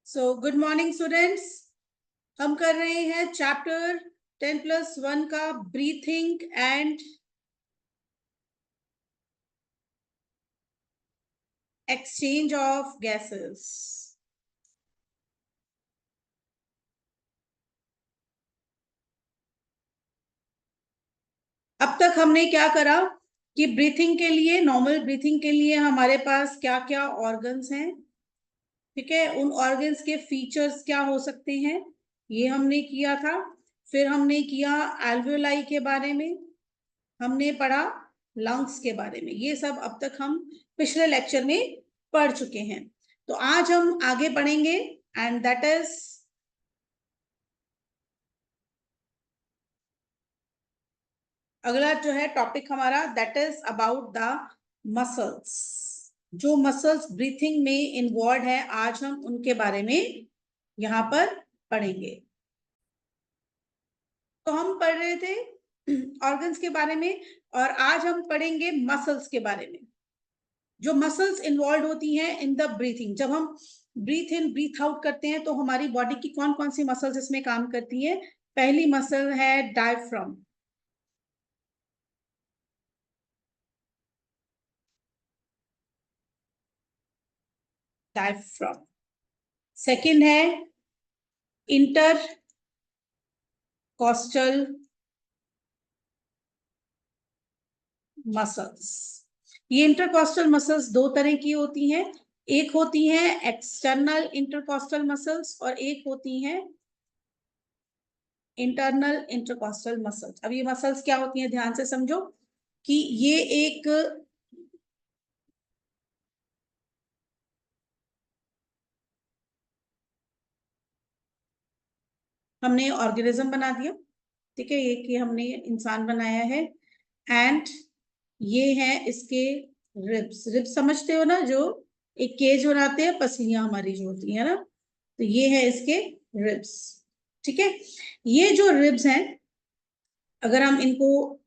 So good morning students. हम कर रहे हैं चैप्टर 10+1 का breathing and exchange of gases. अब तक हमने क्या करा कि ब्रीथिंग के लिए, नॉर्मल ब्रीथिंग के लिए हमारे पास क्या क्या ऑर्गन्स हैं, ठीक है, उन ऑर्गन्स के फीचर्स क्या हो सकते हैं, ये हमने किया था। फिर हमने किया एल्वियोलाई के बारे में, हमने पढ़ा लंग्स के बारे में। ये सब अब तक हम पिछले लेक्चर में पढ़ चुके हैं। तो आज हम आगे बढ़ेंगे एंड दैट इज अगला जो है टॉपिक हमारा, that is about the muscles. जो मसल्स ब्रीथिंग में इन्वॉल्व है, आज हम उनके बारे में यहां पर पढ़ेंगे। तो हम पढ़ रहे थे ऑर्गन्स के बारे में और आज हम पढ़ेंगे मसल्स के बारे में। जो मसल्स इन्वॉल्व होती हैं इन द ब्रीथिंग, जब हम ब्रीथ इन ब्रीथ आउट करते हैं तो हमारी बॉडी की कौन कौन सी मसल्स इसमें काम करती हैं। पहली मसल है डायफ्राम। डायफ्राम। सेकंड है इंटर कॉस्टल मसल्स। ये इंटरकॉस्टल मसल्स दो तरह की होती हैं, एक होती है एक्सटर्नल इंटरकॉस्टल मसल्स और एक होती हैं इंटरनल इंटरकॉस्टल मसल्स। अब ये मसल्स क्या होती हैं, ध्यान से समझो कि ये एक हमने ऑर्गेनिज्म बना दिया, ठीक है, ये कि हमने इंसान बनाया है। एंड ये है इसके रिब्स। रिब्स समझते हो ना, जो एक केज बनाते हैं, पसलियां हमारी जो होती है ना, तो ये है इसके रिब्स, ठीक है। ये जो रिब्स हैं, अगर हम इनको,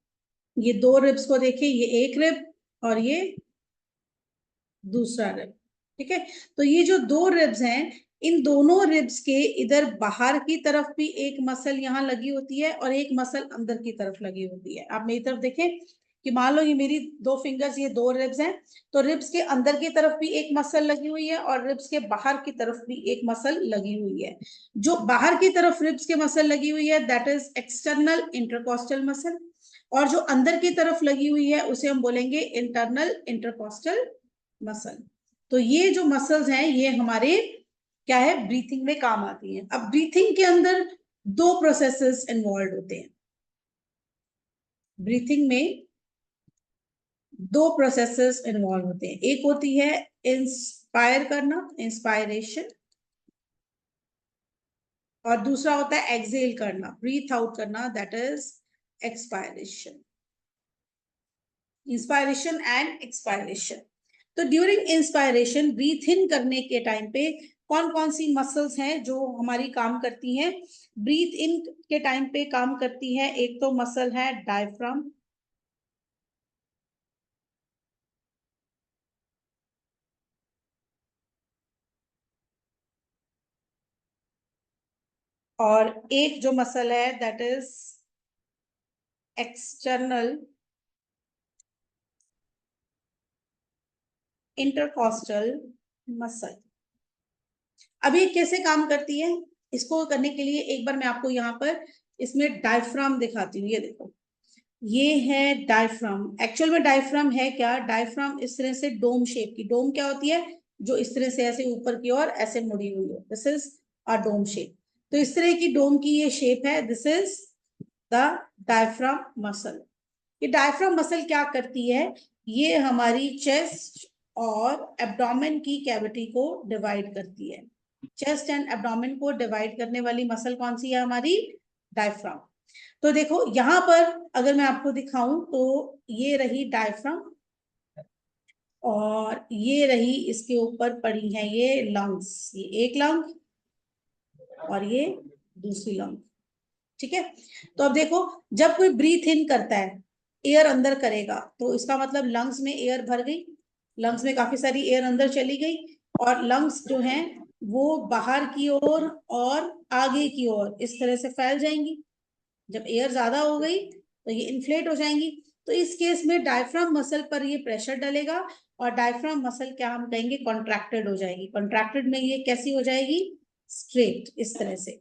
ये दो रिब्स को देखें, ये एक रिब और ये दूसरा रिब, ठीक है। तो ये जो दो रिब्स हैं, इन दोनों रिब्स के इधर बाहर की तरफ भी एक मसल यहाँ लगी होती है और एक मसल अंदर की तरफ लगी होती है। आप मेरी तरफ देखें कि मान लो ये मेरी दो फिंगर्स, ये दो रिब्स हैं, तो रिब्स के अंदर की तरफ भी एक मसल लगी हुई है और रिब्स के बाहर की तरफ भी एक मसल लगी हुई है। जो बाहर की तरफ रिब्स के मसल लगी हुई है that is external intercostal muscle, और जो अंदर की तरफ लगी हुई है उसे हम बोलेंगे इंटरनल इंटरकॉस्टल मसल। तो ये जो मसल्स हैं ये हमारे क्या है, ब्रीथिंग में काम आती हैं। अब ब्रीथिंग के अंदर दो प्रोसेसेस इन्वॉल्व होते हैं। ब्रीथिंग में दो प्रोसेसेस इन्वॉल्व होते हैं, एक होती है इंस्पायर करना, इंस्पायरेशन, और दूसरा होता है एक्सेल करना, ब्रीथ आउट करना, that is expiration. Inspiration and expiration. तो ड्यूरिंग इंस्पायरेशन, ब्रीथ इन करने के टाइम पे कौन कौन सी मसल्स हैं जो हमारी काम करती हैं। ब्रीथ इन के टाइम पे काम करती है, एक तो मसल है डायफ्राम, और एक जो मसल है that is external intercostal muscle. अब ये कैसे काम करती है, इसको करने के लिए एक बार मैं आपको यहाँ पर इसमें डायफ्राम दिखाती हूँ। ये देखो, ये है डायफ्राम। एक्चुअल में डायफ्राम है क्या, डायफ्राम इस तरह से डोम शेप की, डोम क्या होती है, जो इस तरह से ऐसे ऊपर की ओर ऐसे मुड़ी हुई है, this is a dome shape. तो इस तरह की डोम की ये शेप है, this is the diaphragm muscle. ये डायफ्राम मसल क्या करती है, ये हमारी चेस्ट और एब्डोमेन की कैविटी को डिवाइड करती है। चेस्ट एंड एब्डोमेन को डिवाइड करने वाली मसल कौन सी है, हमारी डायफ्राम। तो देखो यहां पर अगर मैं आपको दिखाऊं तो ये रही डायफ्राम और ये रही इसके ऊपर पड़ी है ये लंग्स, ये एक लंग और ये दूसरी लंग, ठीक है। तो अब देखो, जब कोई ब्रीथ इन करता है, एयर अंदर करेगा, तो इसका मतलब लंग्स में एयर भर गई, लंग्स में काफी सारी एयर अंदर चली गई, और लंग्स जो हैं वो बाहर की ओर और आगे की ओर इस तरह से फैल जाएंगी। जब एयर ज्यादा हो गई तो ये इन्फ्लेट हो जाएंगी। तो इस केस में डायफ्राम मसल पर ये प्रेशर डलेगा और डायफ्राम मसल क्या हम कहेंगे, कॉन्ट्रैक्टेड हो जाएगी। कॉन्ट्रैक्टेड में ये कैसी हो जाएगी, स्ट्रेट, इस तरह से।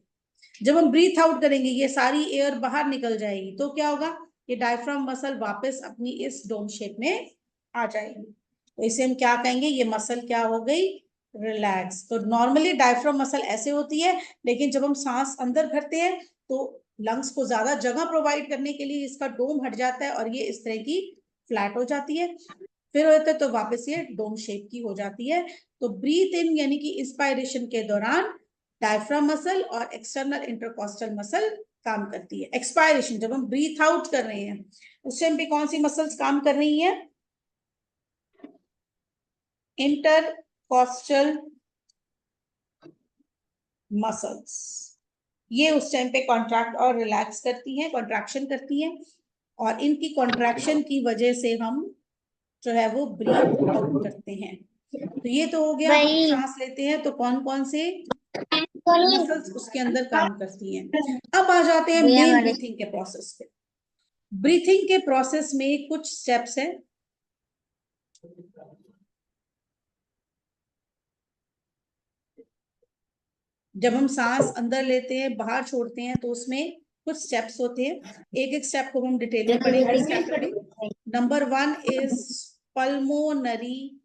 जब हम ब्रीथ आउट करेंगे ये सारी एयर बाहर निकल जाएगी, तो क्या होगा, ये डायफ्राम मसल वापस अपनी इस डोम शेप में आ जाएगी। तो इसे हम क्या कहेंगे, ये मसल क्या हो गई, रिलैक्स। तो नॉर्मली डायफ्राम मसल ऐसे होती है, लेकिन जब हम सांस अंदर भरते हैं तो लंग्स को ज्यादा जगह प्रोवाइड करने के लिए इसका डोम हट जाता है और ये इस तरह की फ्लैट हो जाती है। फिर होता है तो वापस ये डोम शेप की हो जाती है। तो ब्रीथ इन यानी कि इंस्पायरेशन के दौरान डायफ्राम मसल और एक्सटर्नल इंटरकॉस्टल मसल काम करती है। एक्सपायरेशन जब हम ब्रीथ आउट कर रहे हैं उस टाइम पे कौन सी मसल्स काम कर रही हैं, इंटरकॉस्टल मसल्स। ये उस टाइम पे कॉन्ट्रैक्ट और रिलैक्स करती हैं, कॉन्ट्रैक्शन करती हैं, और इनकी कॉन्ट्रैक्शन की वजह से हम जो है वो ब्रीथ आउट करते हैं। तो ये तो हो गया, हम सांस लेते हैं तो कौन कौन से मसल्स उसके अंदर काम करती हैं। अब आ जाते हैं मेन ब्रीथिंग के प्रोसेस पे। ब्रीथिंग के प्रोसेस में कुछ स्टेप्स हैं। जब हम सांस अंदर लेते हैं बाहर छोड़ते हैं तो उसमें कुछ स्टेप्स होते हैं। एक एक स्टेप को हम डिटेल में पढ़ेंगे separately. Number 1 is pulmonary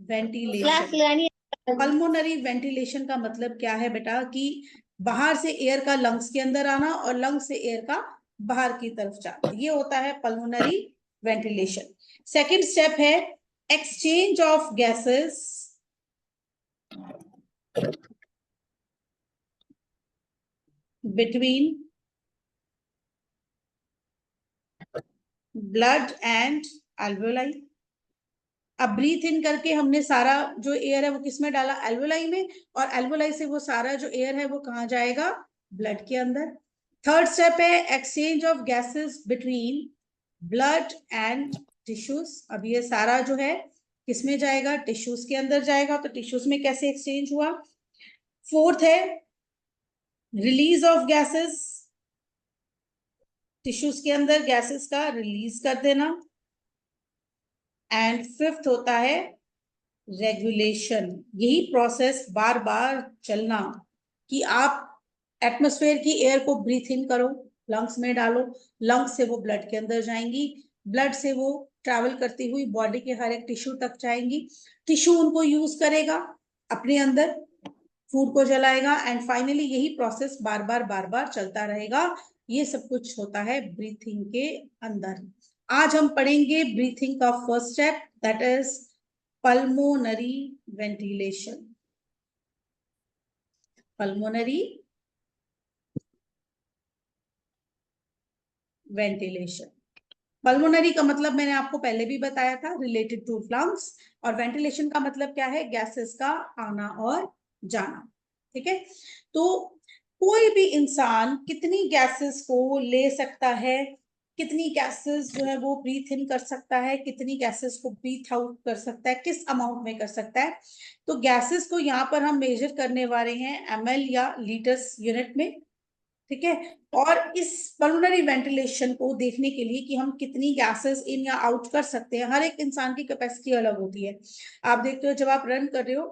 ventilation. Pulmonary ventilation का मतलब क्या है बेटा, कि बाहर से एयर का लंग्स के अंदर आना और लंग्स से एयर का बाहर की तरफ जाना, ये होता है पल्मोनरी वेंटिलेशन। सेकंड स्टेप है exchange of gases between blood and alveoli. अब ब्रीथ इन करके हमने सारा जो एयर है वो किसमें डाला, एल्वोलाई में, और एल्वोलाई से वो सारा जो एयर है वो कहाँ जाएगा, ब्लड के अंदर। थर्ड स्टेप है exchange of gases between blood and tissues. अब ये सारा जो है किसमें जाएगा, टिश्यूज के अंदर जाएगा। तो टिश्यूज में कैसे एक्सचेंज हुआ। फोर्थ है रिलीज ऑफ गैसेस, टिश्यूज के अंदर गैसेस का रिलीज कर देना। एंड फिफ्थ होता है रेगुलेशन। यही प्रोसेस बार बार चलना, कि आप एटमॉस्फेयर की एयर को ब्रीथ इन करो, लंग्स में डालो, लंग्स से वो ब्लड के अंदर जाएंगी, ब्लड से वो ट्रैवल करती हुई बॉडी के हर एक टिश्यू तक जाएंगी, टिश्यू उनको यूज करेगा अपने अंदर, फूड को जलाएगा, एंड फाइनली यही प्रोसेस बार बार चलता रहेगा। ये सब कुछ होता है ब्रीथिंग के अंदर। आज हम पढ़ेंगे ब्रीथिंग का first step, that is pulmonary ventilation. Pulmonary ventilation, pulmonary का मतलब मैंने आपको पहले भी बताया था, रिलेटेड टू लंग्स, और वेंटिलेशन का मतलब क्या है, गैसेस का आना और जाना। ठीक है, तो कोई भी इंसान कितनी गैसेस को ले सकता है, कितनी गैसेस जो है वो ब्रीथ इन कर सकता है, कितनी गैसेस को ब्रीथ आउट कर सकता है, किस अमाउंट में कर सकता है। तो गैसेस को यहाँ पर हम मेजर करने वाले हैं ml या लीटर्स यूनिट में। ठीक है, और इस पल्मोनरी वेंटिलेशन को देखने के लिए कि हम कितनी गैसेस इन या आउट कर सकते हैं, हर एक इंसान की कैपेसिटी अलग होती है। आप देखते हो जब आप रन कर रहे हो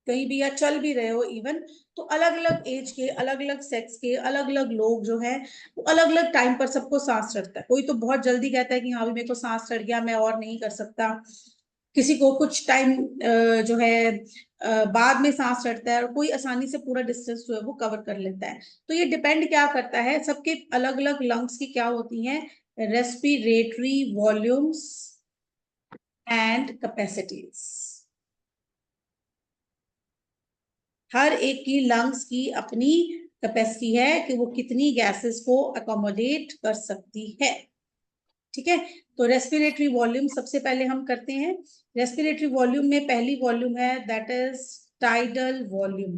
कहीं भी या चल भी रहे हो इवन, तो अलग अलग एज के, अलग अलग सेक्स के, अलग अलग लोग जो है वो अलग अलग टाइम पर सबको सांस चढ़ता है। कोई तो बहुत जल्दी कहता है कि हाँ भी मेरे को सांस चढ़ गया, मैं और नहीं कर सकता। किसी को कुछ टाइम जो है बाद में सांस चढ़ता है, और कोई आसानी से पूरा डिस्टेंस जो है वो कवर कर लेता है। तो ये डिपेंड क्या करता है, सबके अलग अलग लंग्स की क्या होती हैं, रेस्पिरेटरी वॉल्यूम्स एंड कैपेसिटीज। हर एक की लंग्स की अपनी कैपेसिटी है कि वो कितनी गैसेस को अकोमोडेट कर सकती है। ठीक है, तो रेस्पिरेटरी वॉल्यूम सबसे पहले हम करते हैं। रेस्पिरेटरी वॉल्यूम में पहली वॉल्यूम है that is tidal volume.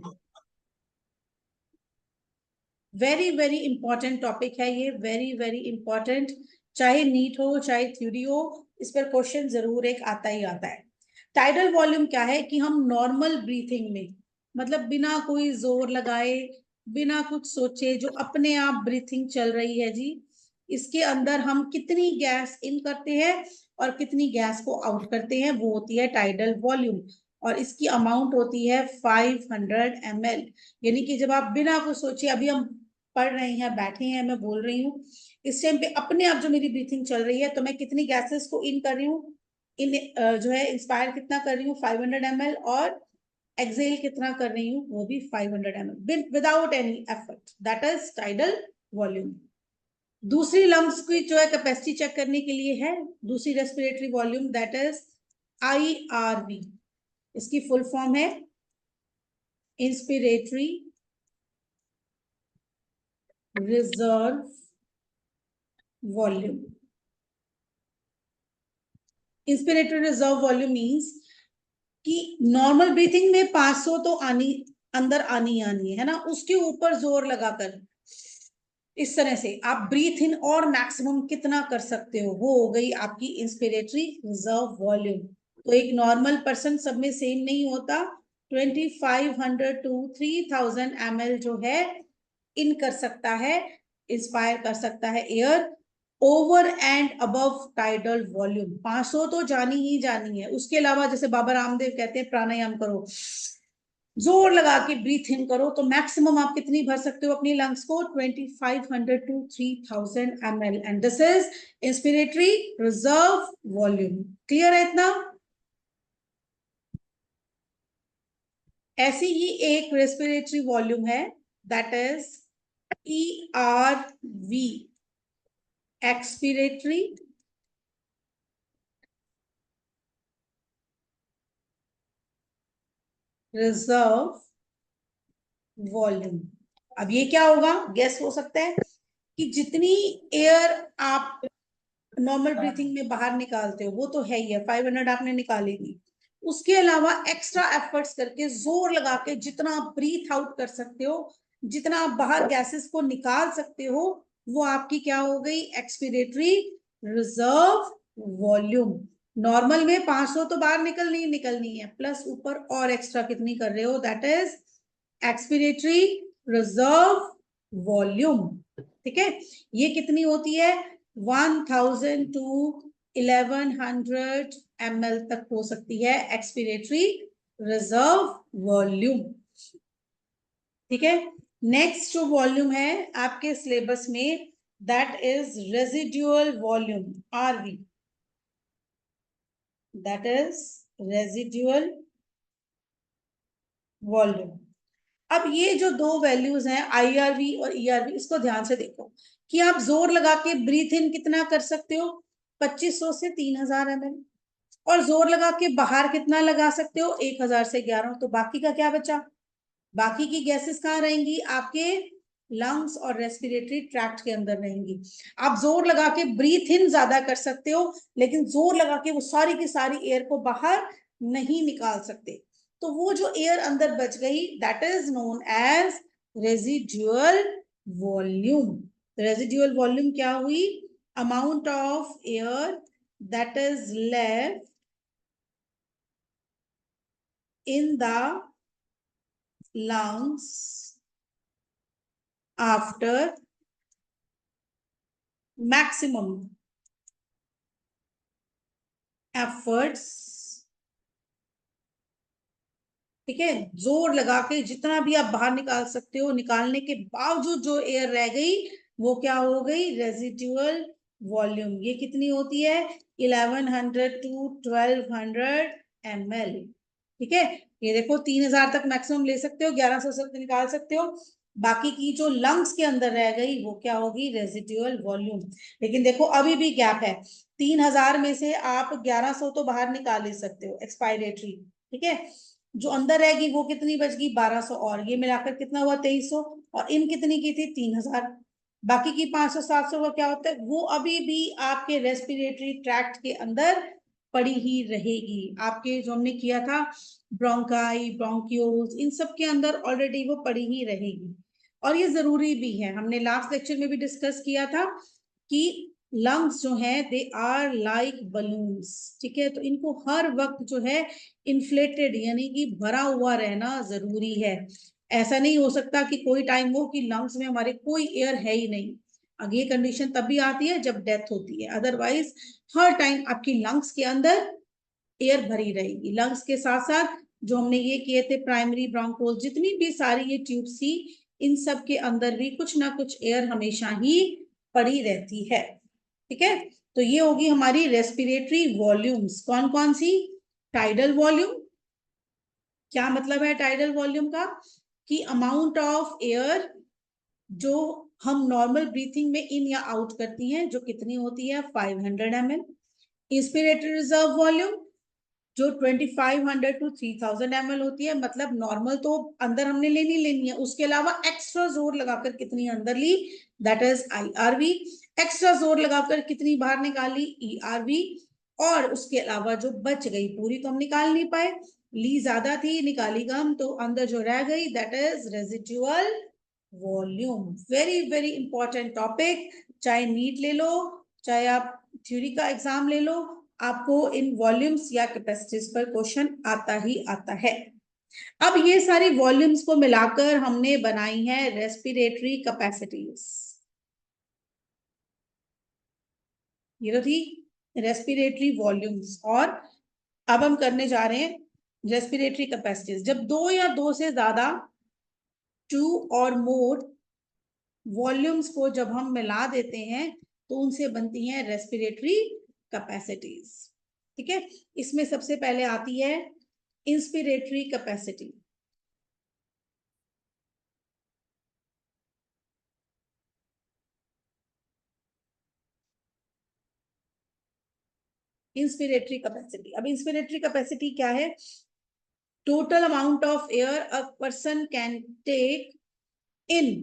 Very very important topic है ये, वेरी वेरी इंपॉर्टेंट। चाहे नीट हो चाहे थ्योरी हो, इस पर क्वेश्चन जरूर एक आता ही आता है। टाइडल वॉल्यूम क्या है, कि हम नॉर्मल ब्रीथिंग में मतलब बिना कोई जोर लगाए, बिना कुछ सोचे, जो अपने आप ब्रीथिंग चल रही है जी, इसके अंदर हम कितनी गैस इन करते हैं और कितनी गैस को आउट करते हैं, वो होती है टाइडल वॉल्यूम। और इसकी अमाउंट होती है 500 ml। यानी कि जब आप बिना कुछ सोचे, अभी हम पढ़ रहे हैं, बैठे हैं, मैं बोल रही हूँ, इस टाइम पे अपने आप जो मेरी ब्रीथिंग चल रही है, तो मैं कितनी गैसेस को इन कर रही हूँ, इन जो है इंस्पायर कितना कर रही हूँ 500 ml, और एक्सेल कितना कर रही हूँ वो भी 500 ml without any effort, that is tidal volume. दूसरी लंग्स की जो है कैपेसिटी चेक करने के लिए है दूसरी respiratory volume, that is IRV। इसकी फुल फॉर्म है inspiratory reserve volume. Inspiratory reserve volume means कि नॉर्मल ब्रीथिंग में 500 तो आनी, अंदर आनी है ना, उसके ऊपर जोर लगाकर इस तरह से आप ब्रीथ इन और मैक्सिमम कितना कर सकते हो, वो हो गई आपकी इंस्पिरेटरी रिजर्व वॉल्यूम। तो एक नॉर्मल पर्सन सब में सेम नहीं होता, 2500 टू 3000 ml जो है इन कर सकता है, इंस्पायर कर सकता है air over and above tidal volume. 500 तो जानी ही जानी है, उसके अलावा जैसे बाबा रामदेव कहते हैं प्राणायाम करो, जोर लगा के ब्रीथ इन करो, तो मैक्सिमम आप कितनी भर सकते हो अपनी लंग्स को, 2500 to 3000 ml, and this is inspiratory reserve volume. Clear है इतना? ऐसी ही एक रेस्पिरेटरी वॉल्यूम है, that is ERV, expiratory reserve volume. अब ये क्या होगा, गेस हो सकता है कि जितनी एयर आप नॉर्मल ब्रीथिंग में बाहर निकालते हो वो तो है ही है, 500 आपने निकाली दी, उसके अलावा एक्स्ट्रा एफर्ट्स करके जोर लगा के जितना आप ब्रीथ आउट कर सकते हो, जितना आप बाहर गैसेस को निकाल सकते हो, वो आपकी क्या हो गई, एक्सपिरेटरी रिजर्व वॉल्यूम। नॉर्मल में 500 तो बाहर निकलनी है, प्लस ऊपर और एक्स्ट्रा कितनी कर रहे हो, that is expiratory reserve volume. ठीक है, ये कितनी होती है, 1000 टू 1100 ml तक हो सकती है एक्सपिरेटरी रिजर्व वॉल्यूम। ठीक है, नेक्स्ट जो वॉल्यूम है आपके सिलेबस में, that is residual volume, RV, that is residual volume. अब ये जो दो वैल्यूज हैं IRV और ERV, इसको ध्यान से देखो कि आप जोर लगा के ब्रीथ इन कितना कर सकते हो, 2500 से 3000 ml, और जोर लगा के बाहर कितना लगा सकते हो, 1000 से 1100। तो बाकी का क्या बचा, बाकी की गैसेस कहाँ रहेंगी, आपके लंग्स और रेस्पिरेटरी ट्रैक्ट के अंदर रहेंगी। आप जोर लगा के ब्रीथ इन ज्यादा कर सकते हो, लेकिन जोर लगा के वो सारी की सारी एयर को बाहर नहीं निकाल सकते। तो वो जो एयर अंदर बच गई, that is known as residual volume. Residual volume क्या हुई, amount of air that is left in the lungs after maximum efforts। ठीक है, जोर लगा के जितना भी आप बाहर निकाल सकते हो, निकालने के बावजूद जो एयर रह गई वो क्या हो गई, रेजिडुअल वॉल्यूम। ये कितनी होती है, 1100 टू 1200 ml। ठीक है, ये देखो 3000 तक मैक्सिमम ले सकते हो, 1100 से निकाल सकते हो, बाकी की जो लंग्स के अंदर रह गई वो क्या होगी, रेजिडुअल वॉल्यूम। लेकिन देखो अभी भी गैप है, 3000 में से आप 1100 तो बाहर निकाल ले सकते हो एक्सपायरेटरी। ठीक है, जो अंदर रहेगी वो कितनी बच गई, 1200, और ये मिलाकर कितना हुआ, 2300, और इन कितनी की थी, 3000। बाकी की 500 700 का क्या होता है, वो अभी भी आपके रेस्पिरेटरी ट्रैक्ट के अंदर पड़ी ही रहेगी। आपके जो हमने किया था ब्रोंकाई, ब्रोंक्यूल्स, इन सब के अंदर ऑलरेडी वो पड़ी ही रहेगी। और ये जरूरी भी है, हमने लास्ट लेक्चर में भी डिस्कस किया था कि लंग्स जो है दे आर लाइक बलून्स, ठीक है। तो इनको हर वक्त जो है इन्फ्लेटेड यानी कि भरा हुआ रहना जरूरी है। ऐसा नहीं हो सकता कि कोई टाइम हो कि लंग्स में हमारे कोई एयर है ही नहीं। अब ये कंडीशन तभी आती है जब डेथ होती है, अदरवाइज हर टाइम आपकी लंग्स के अंदर एयर भरी रहेगी। लंग्स के साथ साथ जो हमने ये किए थे प्राइमरी ब्रोंकोल, जितनी भी सारी ये ट्यूब्स थी, इन सब के अंदर भी कुछ ना कुछ एयर हमेशा ही पड़ी रहती है, ठीक है। तो ये होगी हमारी रेस्पिरेटरी वॉल्यूम्स। कौन कौन सी? Tidal volume. क्या मतलब है टाइडल वॉल्यूम का? कि अमाउंट ऑफ एयर जो हम नॉर्मल ब्रीथिंग में इन या आउट करती हैं, जो कितनी होती है 500 ml। इंस्पिरेटरी रिजर्व वॉल्यूम जो 2500 टू 3000 ml होती है, मतलब नॉर्मल तो अंदर हमने लेनी है, उसके अलावा एक्स्ट्रा जोर लगाकर कितनी अंदर ली, दैट इज IRV। एक्स्ट्रा जोर लगाकर कितनी बाहर निकाली, ERV। और उसके अलावा जो बच गई, पूरी तो हम निकाल नहीं पाए, ली ज्यादा थी निकाली कम, तो अंदर जो रह गई that is residual volume. Very very important topic, चाहे नीट ले लो चाहे आप थ्योरी का एग्जाम ले लो, आपको इन वॉल्यूम्स या कैपेसिटीज पर क्वेश्चन आता ही आता है। अब ये सारी वॉल्यूम्स को मिलाकर हमने बनाई है रेस्पिरेटरी कैपेसिटीज। ये तो थी रेस्पिरेटरी वॉल्यूम्स, और अब हम करने जा रहे हैं रेस्पिरेटरी कैपेसिटीज। जब दो या दो से ज्यादा, टू और मोर वॉल्यूम्स को जब हम मिला देते हैं तो उनसे बनती हैं रेस्पिरेटरी कैपेसिटीज, ठीक है। इसमें सबसे पहले आती है इंस्पिरेटरी कैपेसिटी। इंस्पिरेटरी कैपेसिटी, अब इंस्पिरेटरी कैपेसिटी क्या है? Total amount of air a person can take in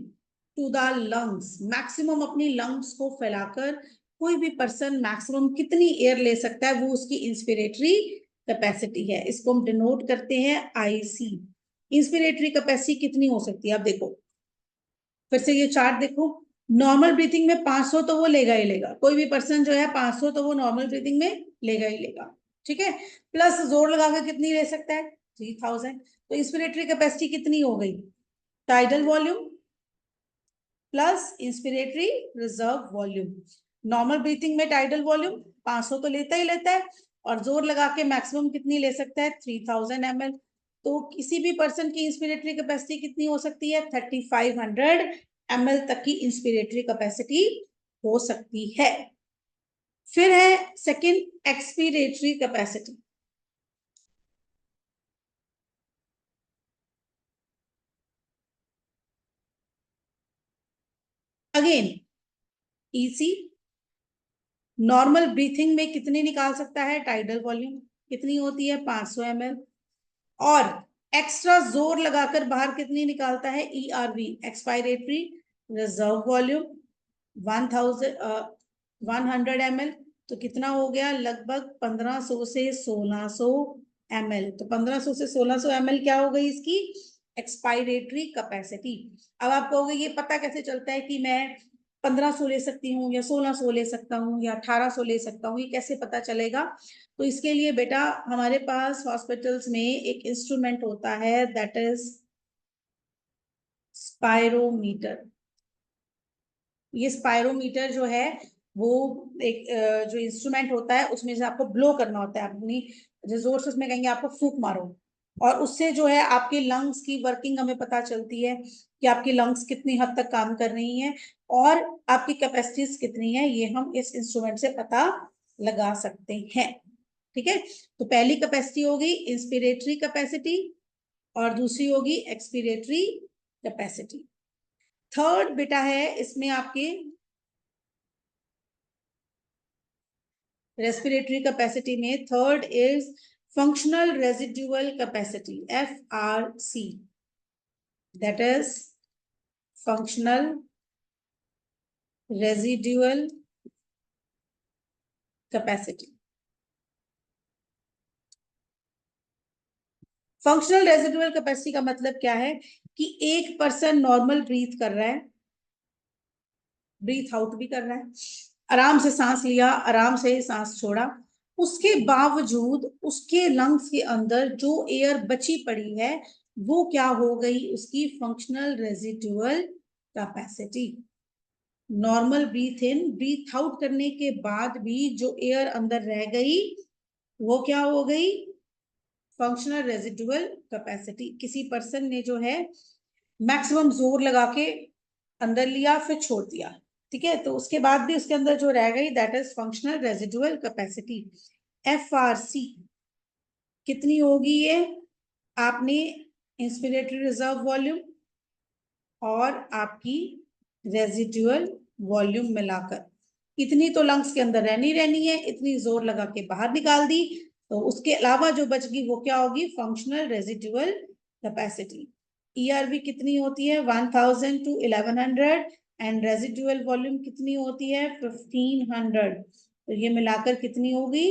to the lungs. Maximum अपनी लंग्स को फैलाकर कोई भी पर्सन मैक्सिमम कितनी एयर ले सकता है, वो उसकी इंस्पिरेटरी कैपेसिटी है। इसको हम डिनोट करते हैं IC। इंस्पिरेटरी कैपेसिटी कितनी हो सकती है? अब देखो फिर से ये चार्ट देखो। नॉर्मल ब्रीथिंग में 500 तो वो लेगा ही लेगा, कोई भी पर्सन जो है 500 तो वो नॉर्मल ब्रीथिंग में लेगा ही लेगा, ठीक है। प्लस जोर लगाकर कितनी ले सकता है? 3000। तो इंस्पिरेटरी कैपेसिटी कितनी हो गई? Tidal volume plus inspiratory reserve volume. Normal breathing में टाइडल वॉल्यूम 500 तो लेता ही लेता है, और जोर लगा के मैक्सिमम कितनी ले सकता है? 3000 ml। तो किसी भी पर्सन की इंस्पिरेटरी कैपेसिटी कितनी हो सकती है? 3500 ml तक की इंस्पिरेटरी कैपेसिटी हो सकती है। फिर है second expiratory capacity. Again EC, normal breathing में कितनी निकाल सकता है? टाइडल वॉल्यूम कितनी होती है? 500 ml। और एक्स्ट्रा जोर लगाकर बाहर कितनी निकालता है? ERV, expiratory reserve volume 100 ml। तो कितना हो गया? लगभग 1500 से 1600 ml। तो 1500 से 1600 ml क्या हो गई इसकी एक्सपायरेटरी कैपेसिटी। अब आप कहोगे ये पता कैसे चलता है कि मैं 1500 ले सकती हूँ या 1600 ले सकता हूँ या 1800 ले सकता हूँ, ये कैसे पता चलेगा? तो इसके लिए बेटा हमारे पास हॉस्पिटल्स में एक इंस्ट्रूमेंट होता है दैट इज स्पायरोमीटर। ये स्पायरोमीटर जो है वो एक जो इंस्ट्रूमेंट होता है, उसमें से आपको ब्लो करना होता है, अपनी जोर से उसमें कहेंगे आपको फूंक मारो, और उससे जो है आपके लंग्स की वर्किंग हमें पता चलती है कि आपकी लंग्स कितनी हद तक काम कर रही हैं और आपकी कैपेसिटीज कितनी है, ये हम इस इंस्ट्रूमेंट से पता लगा सकते हैं, ठीक है। तो पहली कैपेसिटी होगी इंस्पिरेटरी कैपेसिटी और दूसरी होगी एक्सपिरेटरी कैपेसिटी। थर्ड बेटा है इसमें आपकी रेस्पिरेटरी कैपेसिटी में, third is functional residual capacity, FRC, that is functional residual capacity. Functional residual capacity का मतलब क्या है कि एक पर्सन नॉर्मल ब्रीथ कर रहा है, ब्रीथ आउट भी कर रहा है, आराम से सांस लिया, आराम से सांस छोड़ा, उसके बावजूद उसके लंग्स के अंदर जो एयर बची पड़ी है वो क्या हो गई, उसकी functional residual capacity. Normal breath in breath out करने के बाद भी जो एयर अंदर रह गई वो क्या हो गई, फंक्शनल रेजिडुअल कैपेसिटी। किसी पर्सन ने जो है मैक्सिमम जोर लगा के अंदर लिया फिर छोड़ दिया, ठीक है, तो उसके बाद भी उसके अंदर जो रह गई that is functional residual capacity, FRC। कितनी होगी ये, आपने इंस्पिरेटरी रिजर्व वॉल्यूम और आपकी रेजिडुअल वॉल्यूम मिलाकर इतनी तो लंग्स के अंदर रहनी रहनी है, इतनी जोर लगा के बाहर निकाल दी, तो उसके अलावा जो बच गई वो क्या होगी, फंक्शनल रेजिडुअल कैपेसिटी। ERV कितनी होती है, 1000 to 1100, एंड रेजिडुअल वॉल्यूम कितनी होती है, 1500। तो ये मिलाकर कितनी होगी,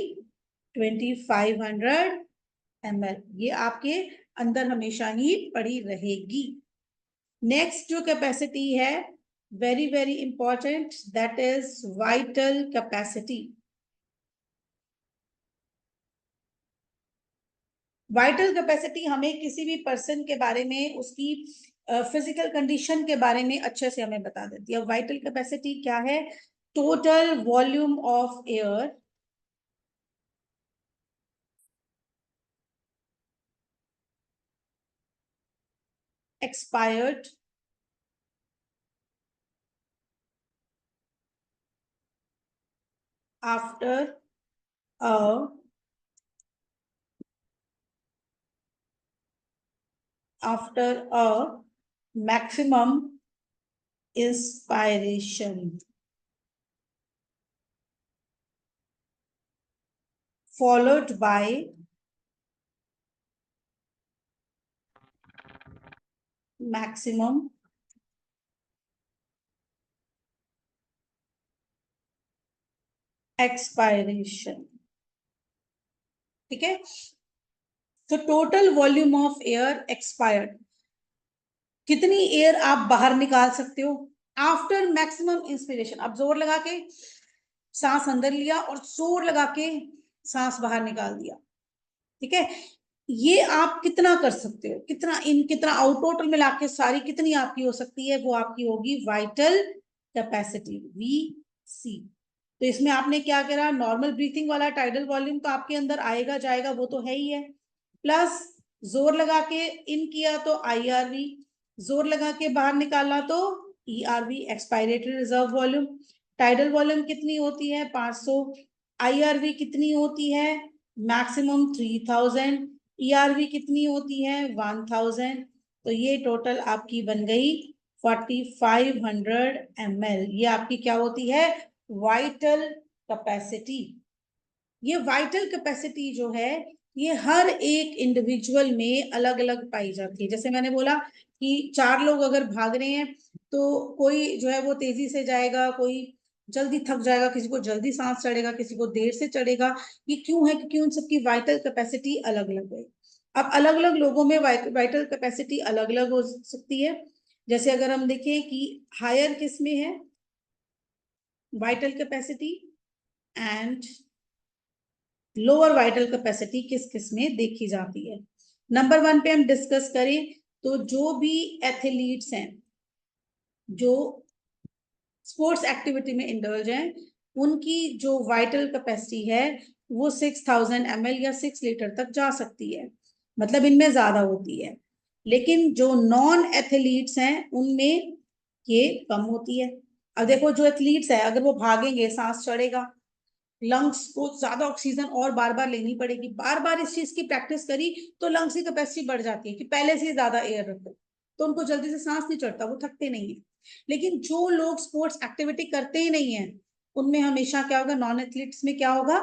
2500 ml। ये आपके अंदर हमेशा ही पड़ी रहेगी। नेक्स्ट जो कैपेसिटी है, very very important, that is vital capacity. Vital capacity हमें किसी भी पर्सन के बारे में, उसकी फिजिकल कंडीशन के बारे में अच्छे से हमें बता देती है। वाइटल कैपेसिटी क्या है, total volume of air expired after a maximum inspiration followed by maximum expiration, ठीक है। तो total volume of air expired, कितनी एयर आप बाहर निकाल सकते हो आफ्टर मैक्सिमम इंस्पिरेशन। अब जोर लगा के सांस अंदर लिया और जोर लगा के सांस बाहर निकाल दिया, ठीक है, ये आप कितना कर सकते हो, कितना इन कितना आउट, टोटल मिला के सारी कितनी आपकी हो सकती है, वो आपकी होगी वाइटल कैपेसिटी, VC। तो इसमें आपने क्या करा, नॉर्मल ब्रीथिंग वाला टाइडल वॉल्यूम तो आपके अंदर आएगा जाएगा, वो तो है ही है, प्लस जोर लगा के इन किया तो IRV, जोर लगा के बाहर निकाला तो ERV, expiratory reserve volume. Tidal volume कितनी होती है, 500। IRV कितनी होती है, मैक्सिमम 3000। ERV कितनी होती है, 1000। तो ये टोटल आपकी बन गई 4500 ml। ये आपकी क्या होती है, वाइटल कैपेसिटी। ये वाइटल कैपेसिटी जो है ये हर एक इंडिविजुअल में अलग अलग पाई जाती है। जैसे मैंने बोला कि 4 लोग अगर भाग रहे हैं तो कोई जो है वो तेजी से जाएगा, कोई जल्दी थक जाएगा, किसी को जल्दी सांस चढ़ेगा, किसी को देर से चढ़ेगा। ये क्यों है, क्योंकि उन सबकी वाइटल कैपेसिटी अलग अलग है। अब अलग अलग लोगों में वाइटल कैपेसिटी अलग अलग हो सकती है। जैसे अगर हम देखें कि हायर किस में है vital capacity and lower vital capacity किस किस में देखी जाती है। नंबर 1 पे हम डिस्कस करें तो जो भी एथलीट्स हैं जो स्पोर्ट्स एक्टिविटी में इंडल्ज हैं, उनकी जो वाइटल कैपेसिटी है वो 6000 ml या 6 लीटर तक जा सकती है, मतलब इनमें ज्यादा होती है। लेकिन जो नॉन एथलीट्स हैं उनमें ये कम होती है। अब देखो जो एथलीट्स है अगर वो भागेंगे सांस चढ़ेगा, लंग्स को ज्यादा ऑक्सीजन और बार बार लेनी पड़ेगी, बार बार इस चीज की प्रैक्टिस करी तो लंग्स की कैपेसिटी बढ़ जाती है कि पहले से ज्यादा एयर रखो, तो उनको जल्दी से सांस नहीं चढ़ता, वो थकते नहीं है। लेकिन जो लोग स्पोर्ट्स एक्टिविटी करते ही नहीं है उनमें हमेशा क्या होगा, नॉन एथलीट्स में क्या होगा,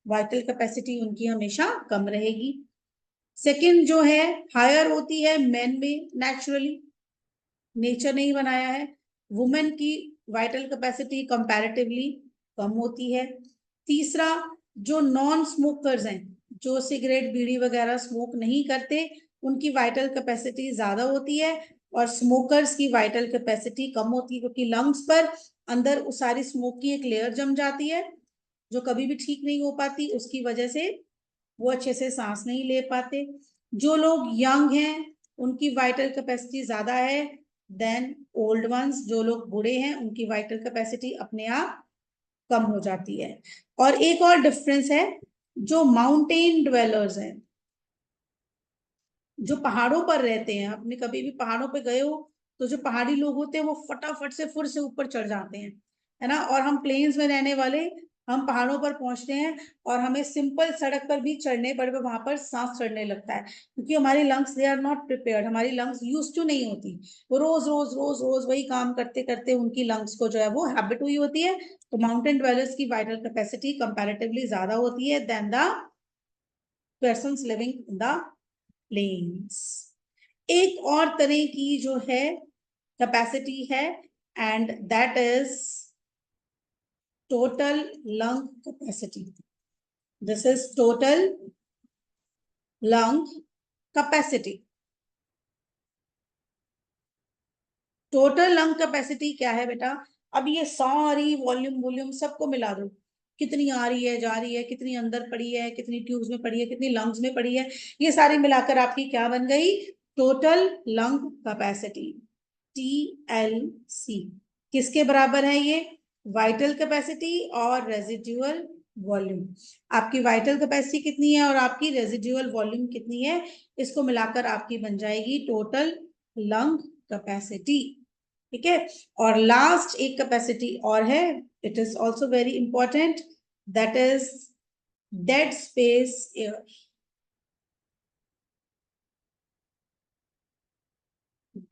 वाइटल कैपेसिटी उनकी हमेशा कम रहेगी। सेकेंड जो है हायर होती है मेन में, नेचुरली नेचर नहीं बनाया है। वुमेन की वाइटल कैपेसिटी कंपैरेटिवली कम होती है। तीसरा, जो नॉन स्मोकर्स हैं, जो सिगरेट बीड़ी वगैरह स्मोक नहीं करते, उनकी वाइटल कैपेसिटी ज्यादा होती है। और स्मोकर्स की वाइटल कैपेसिटी कम होती है, क्योंकि लंग्स पर अंदर उस सारी स्मोक की एक लेयर जम जाती है जो कभी भी ठीक नहीं हो पाती, उसकी वजह से वो अच्छे से सांस नहीं ले पाते। जो लोग यंग हैं उनकी वाइटल कैपेसिटी ज्यादा है देन ओल्ड वंस। जो लोग बूढ़े हैं उनकी वाइटल कैपेसिटी अपने आप कम हो जाती है। और एक और डिफरेंस है, जो माउंटेन ड्वेलर्स हैं, जो पहाड़ों पर रहते हैं, आपने कभी भी पहाड़ों पे गए हो तो जो पहाड़ी लोग होते हैं वो फटाफट से फुर से ऊपर चढ़ जाते हैं, है ना। और हम प्लेन्स में रहने वाले, हम पहाड़ों पर पहुंचते हैं और हमें सिंपल सड़क पर भी चढ़ने पर वहां पर सांस चढ़ने लगता है, क्योंकि हमारी lungs they are not prepared, हमारी लंग्स यूज टू नहीं होती। वो रोज रोज रोज रोज वही काम करते करते उनकी लंग्स को जो है वो हैबिट हुई होती है। तो माउंटेन ड्वेलर्स की वाइटल कैपेसिटी कंपैरेटिवली ज्यादा होती है than the persons living in the plains. एक और तरह की जो है कैपेसिटी है, and that is total lung capacity. This is total lung capacity. Total lung capacity क्या है बेटा? अब ये सारी वॉल्यूम वॉल्यूम सबको मिला दो, कितनी आ रही है जा रही है, कितनी अंदर पड़ी है, कितनी ट्यूब्स में पड़ी है, कितनी लंग्स में पड़ी है, ये सारी मिलाकर आपकी क्या बन गई? Total lung capacity, TLC। किसके बराबर है ये? वाइटल कैपेसिटी और रेजिड्यूअल वॉल्यूम। आपकी वाइटल कैपेसिटी कितनी है और आपकी रेजिड्यूअल वॉल्यूम कितनी है, इसको मिलाकर आपकी बन जाएगी टोटल लंग कैपेसिटी। ठीक है। और लास्ट एक कैपेसिटी और है, it is also very important, that is dead space air.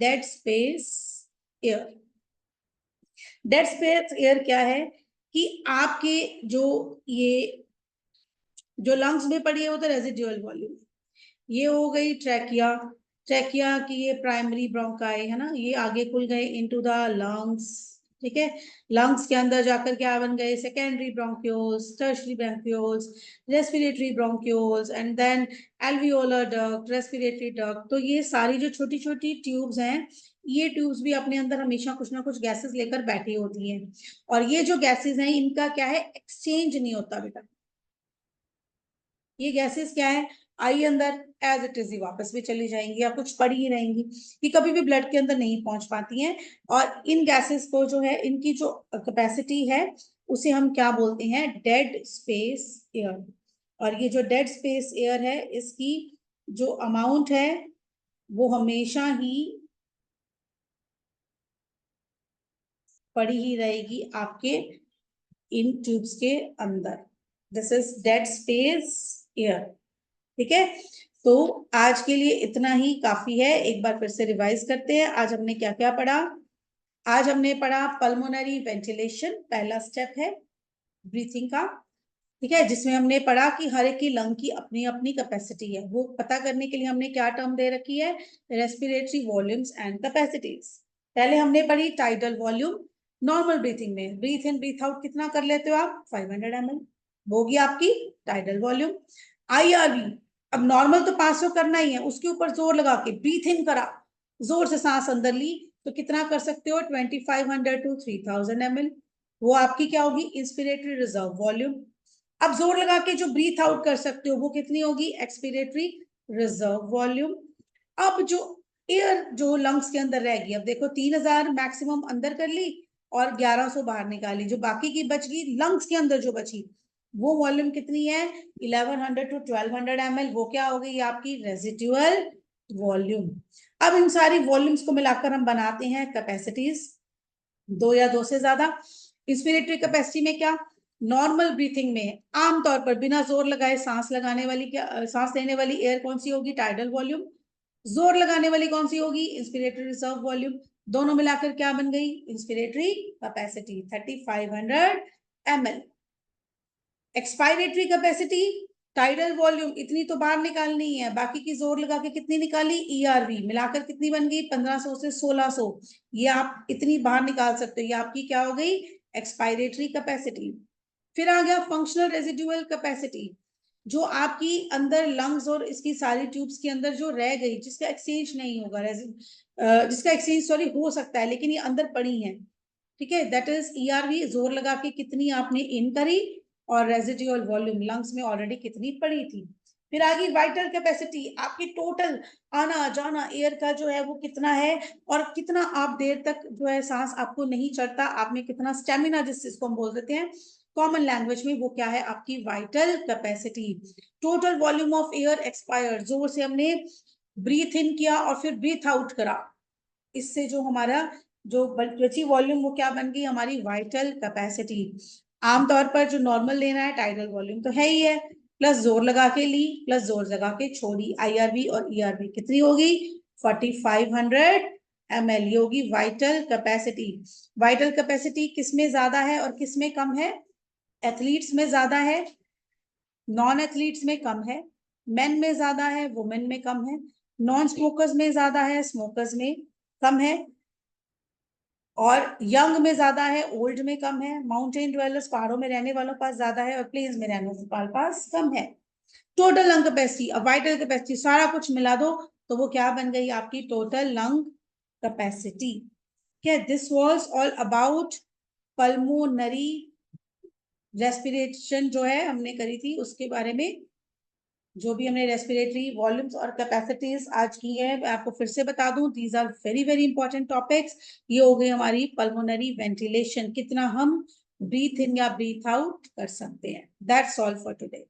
Dead space air. Dead space air क्या है कि आपके जो ये जो लंग्स में पड़ी है वो तो रेजिड्यूअल वॉल्यूम, ये हो गई ट्रैकिया। ट्रैकिया की ये प्राइमरी ब्रोंकाई है ना, ये आगे खुल गए इनटू द लंग्स। ठीक है। लंग्स के अंदर जाकर क्या बन गए? Secondary bronchioles, tertiary bronchioles, respiratory bronchioles, and then alveolar duct, respiratory duct. तो ये सारी जो छोटी छोटी ट्यूब्स हैं, ये ट्यूब्स भी अपने अंदर हमेशा कुछ ना कुछ गैसेस लेकर बैठी होती हैं। और ये जो गैसेस हैं इनका क्या है? एक्सचेंज नहीं होता बेटा। ये गैसेस क्या है? आई अंदर एज इट इज ही वापस भी चली जाएंगी या कुछ पड़ी ही रहेंगी, ये कभी भी ब्लड के अंदर नहीं पहुंच पाती हैं। और इन गैसेस को जो है, इनकी जो कैपेसिटी है उसे हम क्या बोलते हैं? Dead space air. और ये जो डेड स्पेस एयर है इसकी जो अमाउंट है वो हमेशा ही पड़ी ही रहेगी आपके इन ट्यूब्स के अंदर। This is dead space air. ठीक है। तो आज के लिए इतना ही काफी है, एक बार फिर से रिवाइज करते हैं। आज हमने क्या क्या पढ़ा? आज हमने पढ़ा पल्मोनरी वेंटिलेशन, पहला स्टेप है ब्रीथिंग का। ठीक है। जिसमें हमने पढ़ा कि हर एक की लंग की अपनी अपनी कैपेसिटी है, वो पता करने के लिए हमने क्या टर्म दे रखी है? Respiratory volumes and capacities. पहले हमने पढ़ी टाइडल वॉल्यूम। नॉर्मल ब्रीथिंग में ब्रीथ इन ब्रीथ आउट कितना कर लेते हो आप? 500 ml, होगी आपकी टाइडल वॉल्यूम। IRV, अब नॉर्मल तो 500 करना ही है, उसके ऊपर जोर लगा के ब्रीथ इन करा, जोर से सांस अंदर ली, तो कितना कर सकते हो? 2500 to 3000 ml। वो आपकी क्या होगी? Inspiratory reserve volume. अब जोर लगा के जो ब्रीथ आउट कर सकते हो वो कितनी होगी? Expiratory reserve volume. अब जो एयर जो लंग्स के अंदर रहेगी, अब देखो 3000 मैक्सिमम अंदर कर ली और 1100 बाहर निकाली, जो बाकी की बच गई लंग्स के अंदर जो बची वो वॉल्यूम कितनी है? 1100 to 1200 ml। वो क्या हो गई? आपकी रेजिडुअल वॉल्यूम। अब इन सारी वॉल्यूम्स को मिलाकर हम बनाते हैं कैपेसिटीज, दो या दो से ज्यादा। इंस्पिरेटरी कैपेसिटी में क्या? नॉर्मल ब्रीथिंग में आमतौर पर बिना जोर लगाए सांस लगाने वाली, क्या सांस लेने वाली एयर कौन सी होगी? Tidal volume. जोर लगाने वाली कौन सी होगी? Inspiratory reserve volume. दोनों मिलाकर क्या बन गई? Inspiratory capacity 3500 ml। Expiratory capacity, tidal volume इतनी तो बाहर निकालनी है, बाकी की जोर लगा के कितनी निकाली? ERV मिलाकर कितनी बन गई? 1500 से 1600। ये आप इतनी बाहर निकाल सकते हो, ये आपकी क्या हो गई? Expiratory capacity. फिर आ गया फंक्शनल रेजिडुअल कैपेसिटी। जो आपकी अंदर लंग्स और इसकी सारी ट्यूब्स के अंदर जो रह गई, जिसका एक्सचेंज नहीं होगा, जिसका एक्सचेंज सॉरी हो सकता है लेकिन ये अंदर पड़ी है, ठीक है, दैट इज ईआरवी। जोर लगा के कितनी आपने इन करी, और रेजिडुअल वॉल्यूम लंग्स में ऑलरेडी कितनी पड़ी थी। फिर आगे वाइटल कैपेसिटी, आपकी टोटल आना जाना एयर का जो है वो कितना है, और कितना आप देर तक जो है सांस आपको नहीं चढ़ता, आप में कितना स्टेमिना जिसको हम बोल देते हैं कॉमन लैंग्वेज में, वो क्या है आपकी vital capacity. Total volume of air expired, जोर से हमने ब्रीथ इन किया और फिर ब्रीथ आउट करा, इससे जो हमारा जो बची वॉल्यूम वो क्या बन गई हमारी वाइटल कैपेसिटी। आमतौर पर जो नॉर्मल लेना है टाइडल वॉल्यूम तो है ही है, प्लस जोर लगा के ली प्लस जोर लगा के छोड़ी, आईआरबी और ईआरबी कितनी होगी 4500 ml, ये होगी वाइटल कैपेसिटी। वाइटल कैपेसिटी किसमें ज्यादा है और किसमें कम है, एथलीट्स में ज्यादा है, नॉन एथलीट्स में कम है, मेन में ज्यादा है, वुमेन में कम है, नॉन स्मोकर्स में ज्यादा है, स्मोकर्स में कम है, और यंग में ज्यादा है, ओल्ड में कम है, माउंटेन ड्वेलर्स पहाड़ों में रहने वालों पास ज्यादा है, और प्लेन्स में रहने वालों पास कम है। टोटल लंग कैपेसिटी, अब वाइटल कैपेसिटी सारा कुछ मिला दो तो वो क्या बन गई आपकी टोटल लंग कैपेसिटी। क्या this was all about pulmonary respiration जो है हमने करी थी उसके बारे में, जो भी हमने रेस्पिरेटरी वॉल्यूम्स और कैपेसिटीज आज की है मैं आपको फिर से बता दूं, these are very very important topics. ये हो गई हमारी पल्मोनरी वेंटिलेशन, कितना हम ब्रीथ इन या ब्रीथ आउट कर सकते हैं। That's all for today.